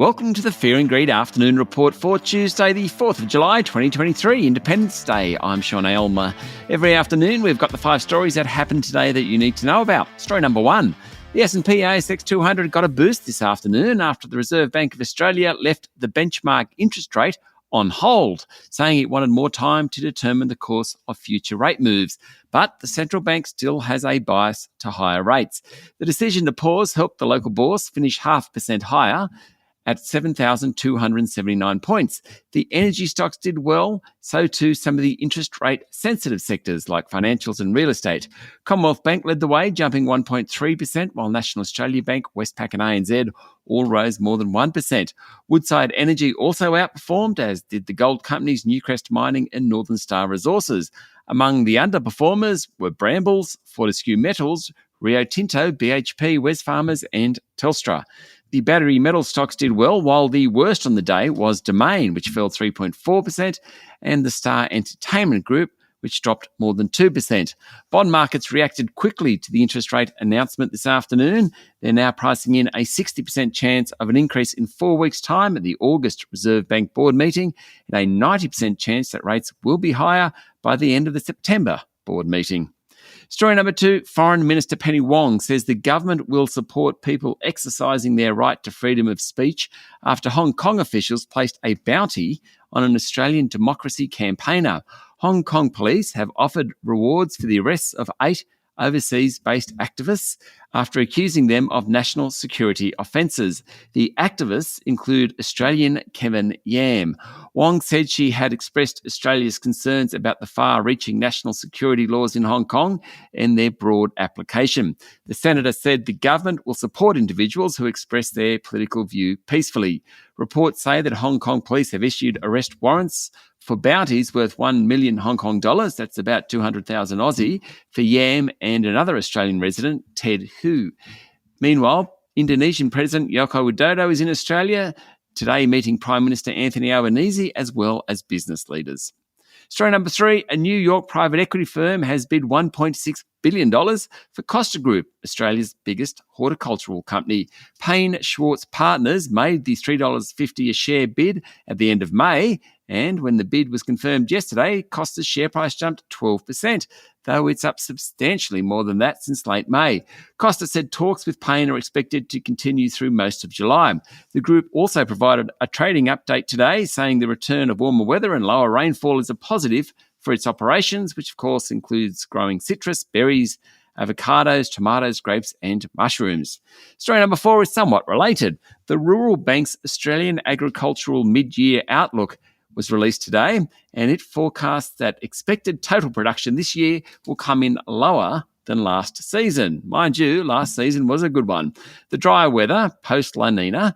Welcome to the Fear and Greed Afternoon Report for Tuesday, the 4th of July, 2023, Independence Day. I'm Sean Aylmer. Every afternoon, we've got the 5 stories that happened today that you need to know about. Story number 1. The S&P ASX 200 got a boost this afternoon after the Reserve Bank of Australia left the benchmark interest rate on hold, saying it wanted more time to determine the course of future rate moves. But the central bank still has a bias to higher rates. The decision to pause helped the local bourse finish 0.5% higher at 7,279 points. The energy stocks did well, so too some of the interest rate sensitive sectors like financials and real estate. Commonwealth Bank led the way, jumping 1.3%, while National Australia Bank, Westpac and ANZ all rose more than 1%. Woodside Energy also outperformed, as did the gold companies Newcrest Mining and Northern Star Resources. Among the underperformers were Brambles, Fortescue Metals, Rio Tinto, BHP, Wesfarmers and Telstra. The battery metal stocks did well, while the worst on the day was Domain, which fell 3.4%, and the Star Entertainment Group, which dropped more than 2%. Bond markets reacted quickly to the interest rate announcement this afternoon. They're now pricing in a 60% chance of an increase in 4 weeks' time at the August Reserve Bank Board meeting, and a 90% chance that rates will be higher by the end of the September board meeting. Story number 2, Foreign Minister Penny Wong says the government will support people exercising their right to freedom of speech after Hong Kong officials placed a bounty on an Australian democracy campaigner. Hong Kong police have offered rewards for the arrests of 8 overseas-based activists after accusing them of national security offences. The activists include Australian Kevin Yam. Wong said she had expressed Australia's concerns about the far-reaching national security laws in Hong Kong and their broad application. The senator said the government will support individuals who express their political view peacefully. Reports say that Hong Kong police have issued arrest warrants for bounties worth 1 million Hong Kong dollars, that's about 200,000 Aussie, for Yam and another Australian resident, Ted Hu. Meanwhile, Indonesian President Joko Widodo is in Australia today, meeting Prime Minister Anthony Albanese as well as business leaders. Story number 3, a New York private equity firm has bid $1.6 billion for Costa Group, Australia's biggest horticultural company. Payne Schwartz Partners made the $3.50 a share bid at the end of May, and when the bid was confirmed yesterday, Costa's share price jumped 12%, though it's up substantially more than that since late May. Costa said talks with Payne are expected to continue through most of July. The group also provided a trading update today, saying the return of warmer weather and lower rainfall is a positive for its operations, which of course includes growing citrus, berries, avocados, tomatoes, grapes and mushrooms. Story number 4 is somewhat related. The Rural Bank's Australian Agricultural Mid-Year Outlook was released today, and it forecasts that expected total production this year will come in lower than last season. Mind you, last season was a good one. The drier weather, post-La Nina,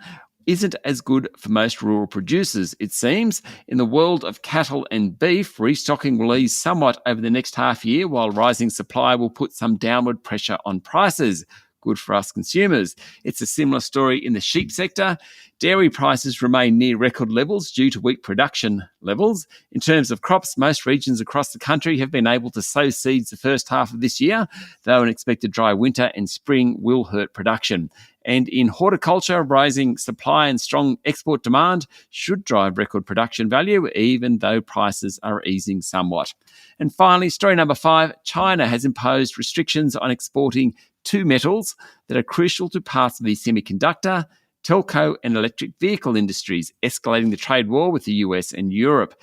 isn't as good for most rural producers, it seems. In the world of cattle and beef, restocking will ease somewhat over the next half year, while rising supply will put some downward pressure on prices. Good for us consumers. It's a similar story in the sheep sector. Dairy prices remain near record levels due to weak production levels. In terms of crops, most regions across the country have been able to sow seeds the first half of this year, though an expected dry winter and spring will hurt production. And in horticulture, rising supply and strong export demand should drive record production value, even though prices are easing somewhat. And finally, story number 5, China has imposed restrictions on exporting 2 metals that are crucial to parts of the semiconductor, telco and electric vehicle industries, escalating the trade war with the US and Europe.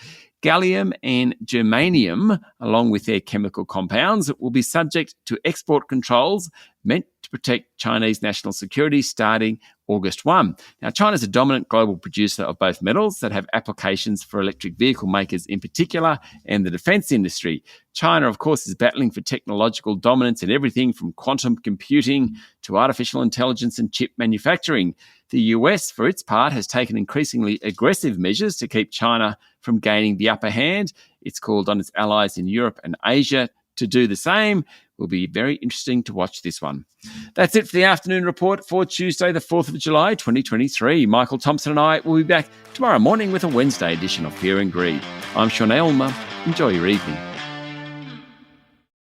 Gallium and germanium, along with their chemical compounds, will be subject to export controls meant to protect Chinese national security starting August 1. Now, China's a dominant global producer of both metals that have applications for electric vehicle makers in particular and the defense industry. China, of course, is battling for technological dominance in everything from quantum computing to artificial intelligence and chip manufacturing. The US, for its part, has taken increasingly aggressive measures to keep China from gaining the upper hand. It's called on its allies in Europe and Asia to do the same. Will be very interesting to watch this one. That's it for the afternoon report for Tuesday, the 4th of July, 2023. Michael Thompson and I will be back tomorrow morning with a Wednesday edition of Fear and Greed. I'm Sean Aylmer. Enjoy your evening.